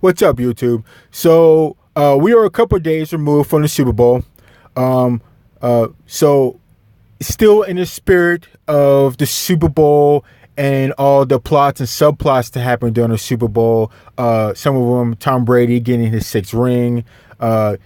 What's up, YouTube? So we are a couple of days removed from the Super Bowl. So still in the spirit of the Super Bowl and all the plots and subplots to happen during the Super Bowl. Some of them, Tom Brady getting his 6th ring. The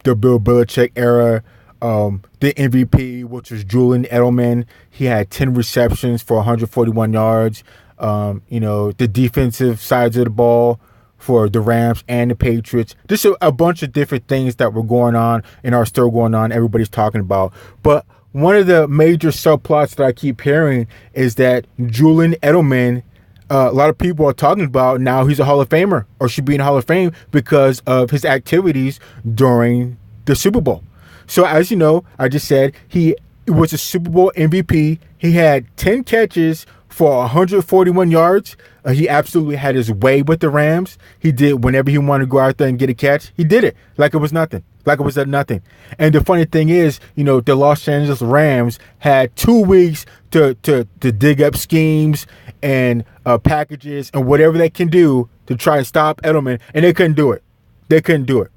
Bill Belichick era. The MVP, which was Julian Edelman. He had 10 receptions for 141 yards. The defensive sides of the ball for the Rams and the Patriots. Just a bunch of different things that were going on and are still going on. Everybody's talking about. But one of the major subplots that I keep hearing is that Julian Edelman, a lot of people are talking about now he's a Hall of Famer or should be in the Hall of Fame because of his activities during the Super Bowl. So as you know, I just said he was a Super Bowl MVP. He had 10 catches for 141 yards. He absolutely had his way with the Rams. He did whenever he wanted to go out there and get a catch. He did it like it was nothing. Like it was nothing. And the funny thing is, the Los Angeles Rams had 2 weeks to dig up schemes and packages and whatever they can do to try and stop Edelman, and they couldn't do it.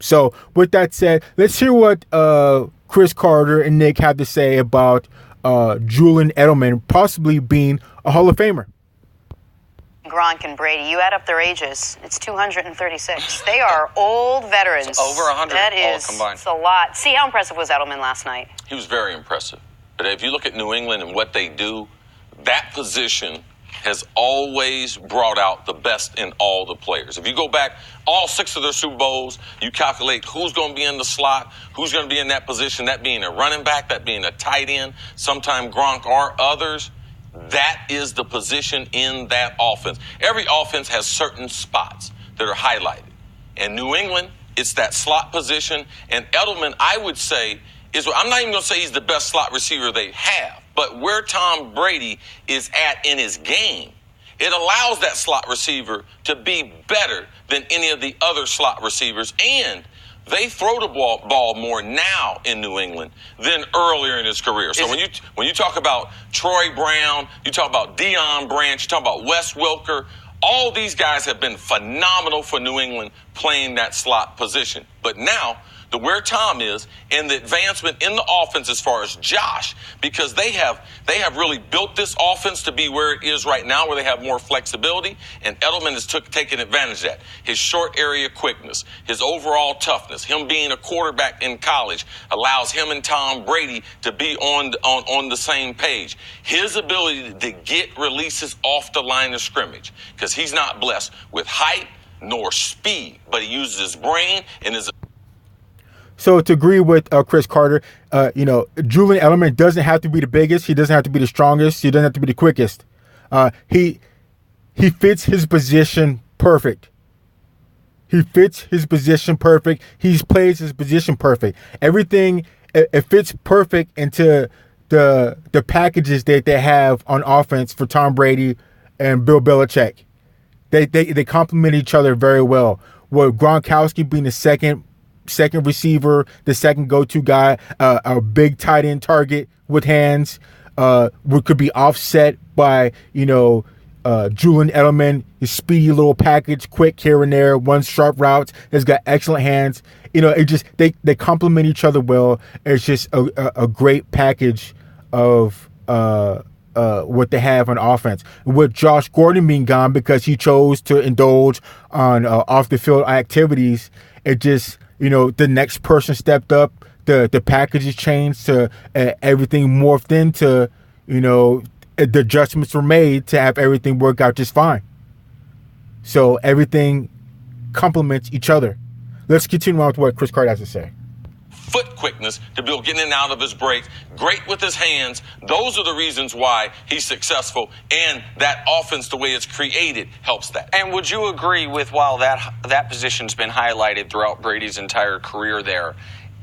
So with that said, let's hear what Chris Carter and Nick have to say about Julian Edelman possibly being a Hall of Famer. Gronk and Brady, you add up their ages, it's 236. They are old veterans. It's over 100 that all is, combined. It's a lot. See, how impressive was Edelman last night? He was very impressive. But if you look at New England and what they do, that position has always brought out the best in all the players. If you go back all 6 of their Super Bowls, you calculate who's going to be in the slot, who's going to be in that position, that being a running back, that being a tight end, sometime Gronk or others. That is the position in that offense. Every offense has certain spots that are highlighted. In New England, it's that slot position. And Edelman, I would say, I'm not even going to say he's the best slot receiver they have, but where Tom Brady is at in his game, it allows that slot receiver to be better than any of the other slot receivers. And they throw the ball more now in New England than earlier in his career. So when you talk about Troy Brown, you talk about Deion Branch, you talk about Wes Welker, all these guys have been phenomenal for New England playing that slot position. But now, where Tom is and the advancement in the offense as far as Josh, because they have really built this offense to be where it is right now, where they have more flexibility, and Edelman has taken advantage of that. His short area quickness, his overall toughness, him being a quarterback in college allows him and Tom Brady to be on the same page. His ability to get releases off the line of scrimmage, because he's not blessed with height nor speed, but he uses his brain and his. So to agree with Chris Carter, Julian Edelman doesn't have to be the biggest. He doesn't have to be the strongest. He doesn't have to be the quickest. He fits his position perfect. He fits his position perfect. He plays his position perfect. Everything, it fits perfect into the packages that they have on offense for Tom Brady and Bill Belichick. They complement each other very well. With Gronkowski being the second receiver, the second go-to guy, a big tight end target with hands, could be offset by, Julian Edelman, his speedy little package, quick here and there, one sharp routes, has got excellent hands. They complement each other well. It's just a great package of what they have on offense. With Josh Gordon being gone because he chose to indulge on off the field activities, it just, the next person stepped up, the packages changed to everything morphed into, the adjustments were made to have everything work out just fine. So everything complements each other. Let's continue on with what Chris Carter has to say. Foot quickness to be getting in and out of his breaks, great with his hands. Those are the reasons why he's successful, and that offense, the way it's created, helps that. And would you agree with, while that position's been highlighted throughout Brady's entire career there,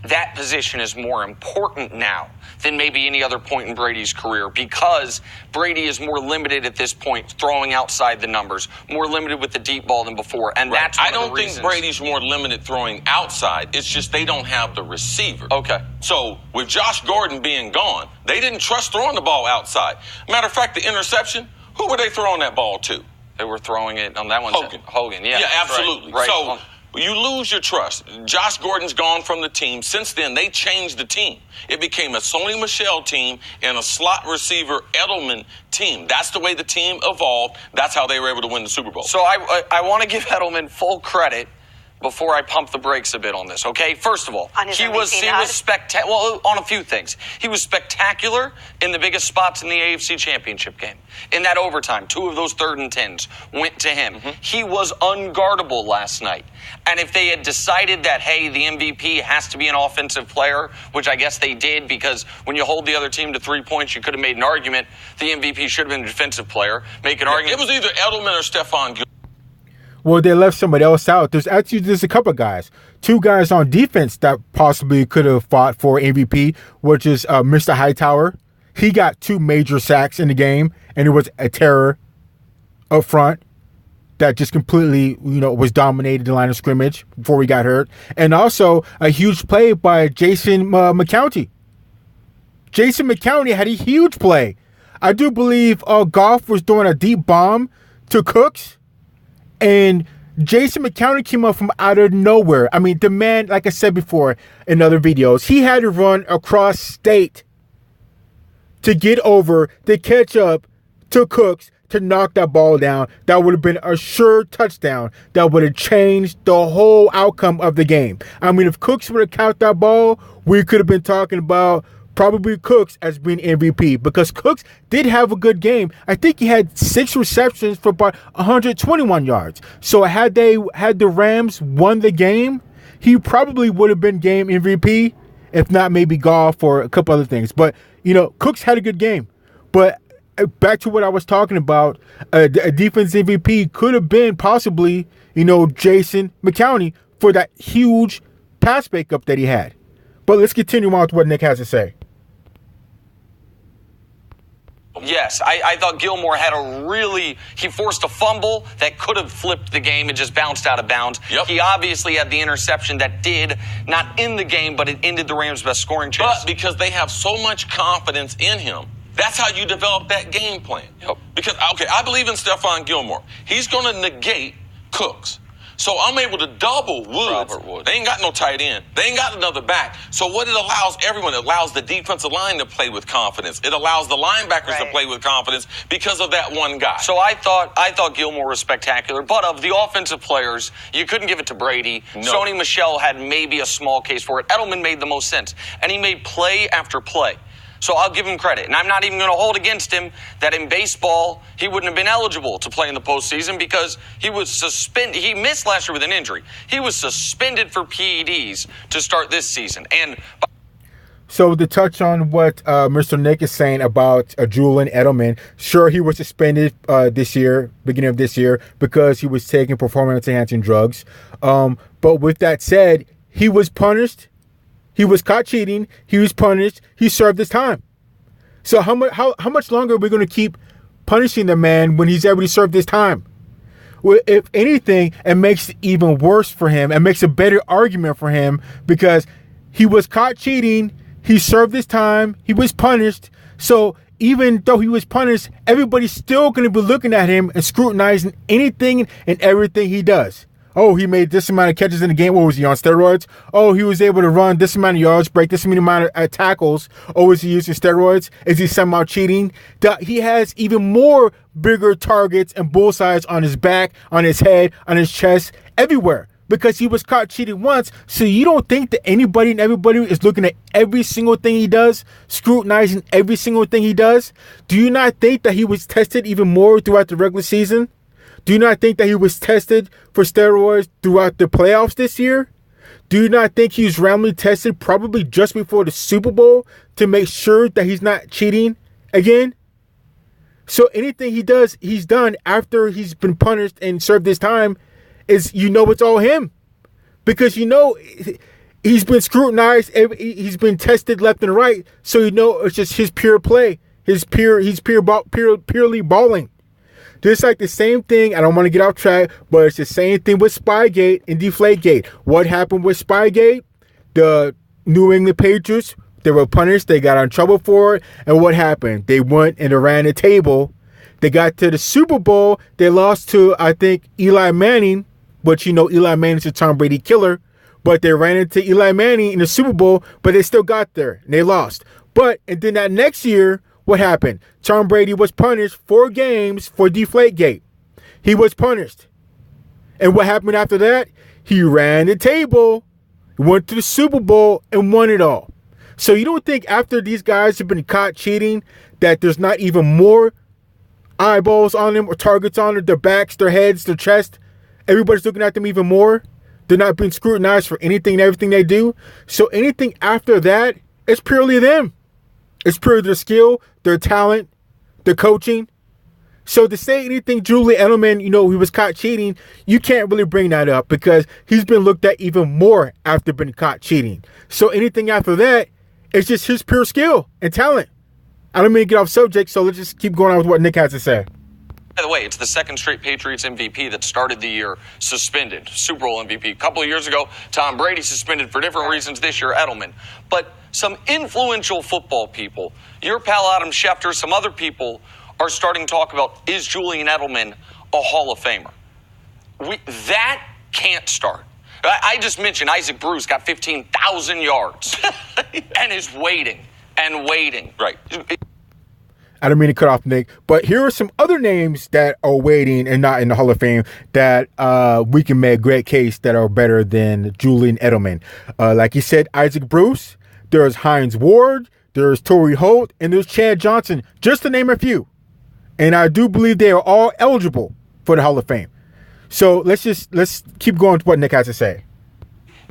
that position is more important now than maybe any other point in Brady's career, because Brady is more limited at this point throwing outside the numbers, more limited with the deep ball than before, and right. That's one I don't of the reasons. think Brady's more limited throwing outside. It's just they don't have the receiver. Okay. So with Josh Gordon being gone, they didn't trust throwing the ball outside. Matter of fact, the interception, who were they throwing that ball to? They were throwing it on that one. Hogan, yeah. Yeah, absolutely. Right. So you lose your trust. Josh Gordon's gone from the team. Since then, they changed the team. It became a Sony Michel team and a slot receiver Edelman team. That's the way the team evolved. That's how they were able to win the Super Bowl. So I want to give Edelman full credit before I pump the brakes a bit on this, okay? First of all, he was spectacular. Well, on a few things. He was spectacular in the biggest spots in the AFC Championship game. In that overtime, 2 of those 3rd and 10s went to him. Mm-hmm. He was unguardable last night. And if they had decided that, hey, the MVP has to be an offensive player, which I guess they did because when you hold the other team to 3 points, you could have made an argument the MVP should have been a defensive player. Make an argument. It was either Edelman or Stephon Gilmore. Well, they left somebody else out. There's a couple of guys. 2 guys on defense that possibly could have fought for MVP, which is Mr. Hightower. He got 2 major sacks in the game, and it was a terror up front that just completely, was dominated the line of scrimmage before he got hurt. And also a huge play by Jason McCowney. Jason McCowney had a huge play. I do believe Goff was doing a deep bomb to Cooks. And Jason McCowney came up from out of nowhere. I mean, the man, like I said before in other videos, he had to run across state to get over, to catch up to Cooks, to knock that ball down. That would have been a sure touchdown. That would have changed the whole outcome of the game. I mean, if Cooks would have caught that ball, we could have been talking about probably Cooks as being MVP, because Cooks did have a good game. I think he had 6 receptions for about 121 yards. So had the Rams won the game, he probably would have been game MVP, if not maybe Goff or a couple other things. But, Cooks had a good game. But back to what I was talking about, a defense MVP could have been possibly, Jason McCowney for that huge pass breakup that he had. But let's continue on with what Nick has to say. Yes, I thought Gilmore had he forced a fumble that could have flipped the game and just bounced out of bounds. Yep. He obviously had the interception that did not end the game, but it ended the Rams' best scoring chance. But because they have so much confidence in him, that's how you develop that game plan. Yep. Because, I believe in Stephon Gilmore. He's going to negate Cooks. So I'm able to double Woods. They ain't got no tight end. They ain't got another back. So what it allows everyone, it allows the defensive line to play with confidence. It allows the linebackers to play with confidence because of that one guy. So I thought Gilmore was spectacular, but of the offensive players, you couldn't give it to Brady. No. Sony Michel had maybe a small case for it. Edelman made the most sense, and he made play after play. So I'll give him credit. And I'm not even going to hold against him that in baseball, he wouldn't have been eligible to play in the postseason because he was suspended. He missed last year with an injury. He was suspended for PEDs to start this season. And so to touch on what Mr. Nick is saying about Julian Edelman, sure, he was suspended beginning of this year, because he was taking performance-enhancing drugs. But with that said, he was punished. He was caught cheating. He was punished. He served his time. So how much longer are we going to keep punishing the man when he's already served his time? Well, if anything, it makes it even worse for him. It makes a better argument for him because he was caught cheating. He served his time. He was punished. So even though he was punished, everybody's still going to be looking at him and scrutinizing anything and everything he does. Oh, he made this amount of catches in the game. What was he, on steroids? Oh, he was able to run this amount of yards, break this amount of tackles. Oh, is he using steroids? Is he somehow cheating? He has even more bigger targets and bullseyes on his back, on his head, on his chest, everywhere, because he was caught cheating once. So you don't think that anybody and everybody is looking at every single thing he does, scrutinizing every single thing he does? Do you not think that he was tested even more throughout the regular season? Do you not think that he was tested for steroids throughout the playoffs this year? Do you not think he was randomly tested probably just before the Super Bowl to make sure that he's not cheating again? So anything he does, he's done after he's been punished and served his time, is, it's all him. Because he's been scrutinized, he's been tested left and right, so it's just his pure play. He's purely balling. Just like the same thing, I don't want to get off track, but it's the same thing with Spygate and Deflategate. What happened with Spygate? The New England Patriots, they were punished, they got in trouble for it, and what happened? They went and ran a table They got to the Super Bowl. They lost to, I think, Eli Manning, but Eli Manning's a Tom Brady killer. But they ran into Eli Manning in the Super Bowl, but they still got there and they lost. And then that next year, what happened? Tom Brady was punished 4 games for Deflategate. He was punished. And what happened after that? He ran the table, went to the Super Bowl, and won it all. So you don't think after these guys have been caught cheating that there's not even more eyeballs on them or targets on them, their backs, their heads, their chest? Everybody's looking at them even more. They're not being scrutinized for anything and everything they do. So anything after that, it's purely them. It's purely their skill, their talent, their coaching. So to say anything Julian Edelman, he was caught cheating, you can't really bring that up because he's been looked at even more after being caught cheating. So anything after that, it's just his pure skill and talent. I don't mean to get off subject, so let's just keep going on with what Nick has to say. By the way, it's the second straight Patriots MVP that started the year suspended. Super Bowl MVP. A couple of years ago, Tom Brady suspended for different reasons. This year, Edelman. But some influential football people, your pal Adam Schefter, some other people are starting to talk about, is Julian Edelman a Hall of Famer? That can't start. I just mentioned Isaac Bruce got 15,000 yards and is waiting and waiting. Right. I don't mean to cut off Nick, but here are some other names that are waiting and not in the Hall of Fame that we can make a great case that are better than Julian Edelman. Like you said, Isaac Bruce, there's Hines Ward, there's Torrey Holt, and there's Chad Johnson, just to name a few. And I do believe they are all eligible for the Hall of Fame. So let's keep going to what Nick has to say.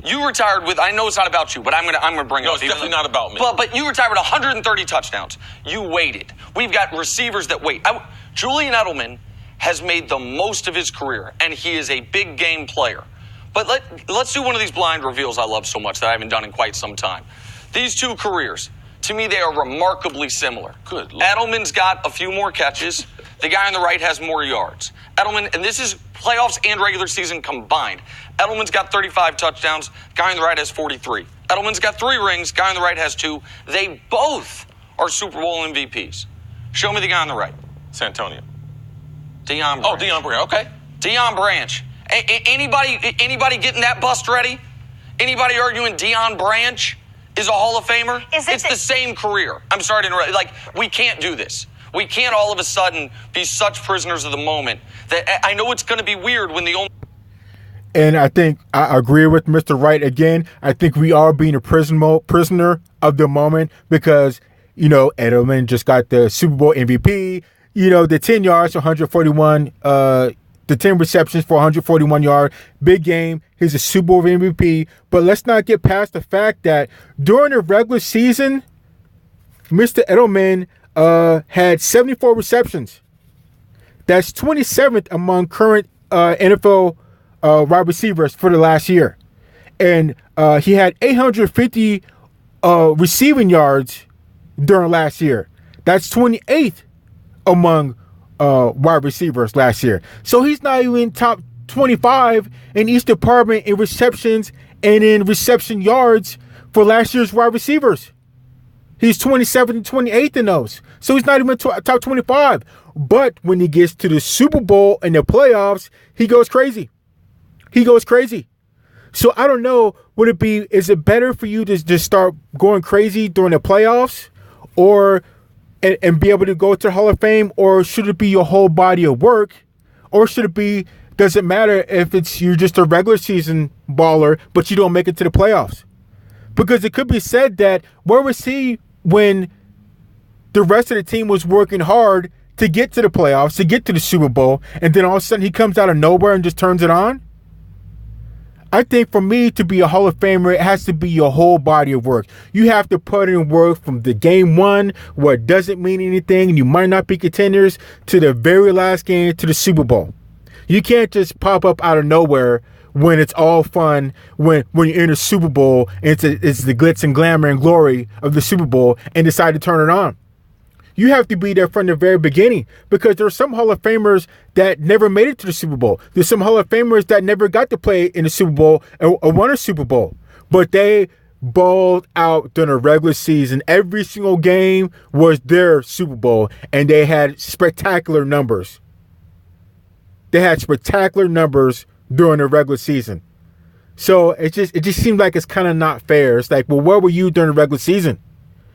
You retired with, I know it's not about you, but I'm gonna bring it up. No, it's definitely not about me. But you retired with 130 touchdowns. You waited. We've got receivers that wait. Julian Edelman has made the most of his career, and he is a big game player. But let's do one of these blind reveals I love so much that I haven't done in quite some time. These two careers, to me, they are remarkably similar. Good Lord. Edelman's got a few more catches. The guy on the right has more yards. Edelman, and this is playoffs and regular season combined. Edelman's got 35 touchdowns. Guy on the right has 43. Edelman's got 3 rings. Guy on the right has 2. They both are Super Bowl MVPs. Show me the guy on the right. Santonio. Deion Branch. Oh, Deion Branch. Okay. Deion Branch. Anybody getting that bust ready? Anybody arguing Deion Branch is a Hall of Famer? It's the same career. I'm sorry to interrupt. We can't do this. We can't all of a sudden be such prisoners of the moment that I know it's going to be weird when the only. And I think I agree with Mr. Wright again. I think we are being a prisoner of the moment because, Edelman just got the Super Bowl MVP, the 10 yards for 141, the 10 receptions for 141 yards, big game. He's a Super Bowl MVP. But let's not get past the fact that during the regular season, Mr. Edelman had 74 receptions. That's 27th among current NFL wide receivers for the last year. And he had 850 receiving yards during last year. That's 28th among wide receivers last year. So he's not even top 25 in each department in receptions and in reception yards for last year's wide receivers. He's 27th and 28th in those. So he's not even top 25. But when he gets to the Super Bowl and the playoffs, he goes crazy. So I don't know, is it better for you to just start going crazy during the playoffs or and be able to go to the Hall of Fame, or should it be your whole body of work? Or should it be, does it matter if you're just a regular season baller, but you don't make it to the playoffs? Because it could be said that where was he when the rest of the team was working hard to get to the playoffs, to get to the Super Bowl, and then all of a sudden he comes out of nowhere and just turns it on? I think for me to be a Hall of Famer, it has to be your whole body of work. You have to put in work from the game one, where it doesn't mean anything, and you might not be contenders, to the very last game, to the Super Bowl. You can't just pop up out of nowhere when it's all fun, when you're in the Super Bowl, and it's the glitz and glamour and glory of the Super Bowl, and decide to turn it on. You have to be there from the very beginning, because there are some Hall of Famers that never made it to the Super Bowl. There's some Hall of Famers that never got to play in the Super Bowl or won a Super Bowl. But they balled out during the regular season. Every single game was their Super Bowl, and they had spectacular numbers. They had spectacular numbers during the regular season. So it just seems like it's kind of not fair. It's like, well, where were you during the regular season?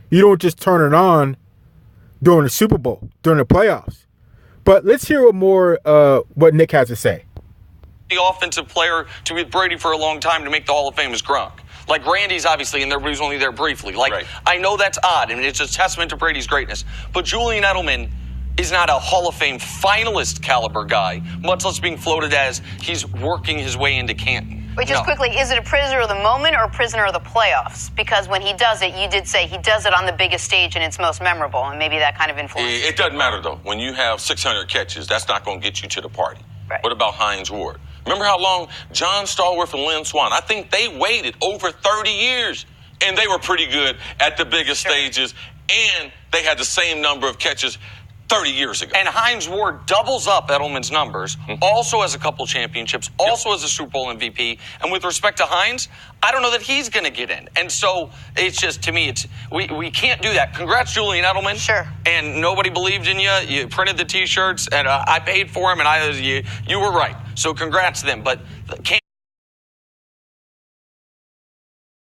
You don't just turn it on during the Super Bowl, during the playoffs. But let's hear what Nick has to say. The offensive player to be with Brady for a long time to make the Hall of Fame is Gronk. Like, Randy's obviously in there, but he was only there briefly. Like, right. I know that's odd, and it's a testament to Brady's greatness. But Julian Edelman is not a Hall of Fame finalist caliber guy, much less being floated as he's working his way into Canton. Wait, just quickly, is it a prisoner of the moment or a prisoner of the playoffs? Because when he does it, you did say he does it on the biggest stage and it's most memorable, and maybe that kind of influences. It doesn't matter, though. When you have 600 catches, that's not going to get you to the party. Right. What about Hines Ward? Remember how long John Stallworth and Lynn Swann, I think they waited over 30 years, and they were pretty good at the biggest stages, and they had the same number of catches 30 years ago. And Hines Ward doubles up Edelman's numbers, also has a couple championships, also has a Super Bowl MVP. And with respect to Hines, I don't know that he's going to get in. And so it's just, to me, we can't do that. Congrats, Julian Edelman. Sure. And nobody believed in you. You printed the T-shirts, and I paid for them, and you were right. So congrats to them. But can't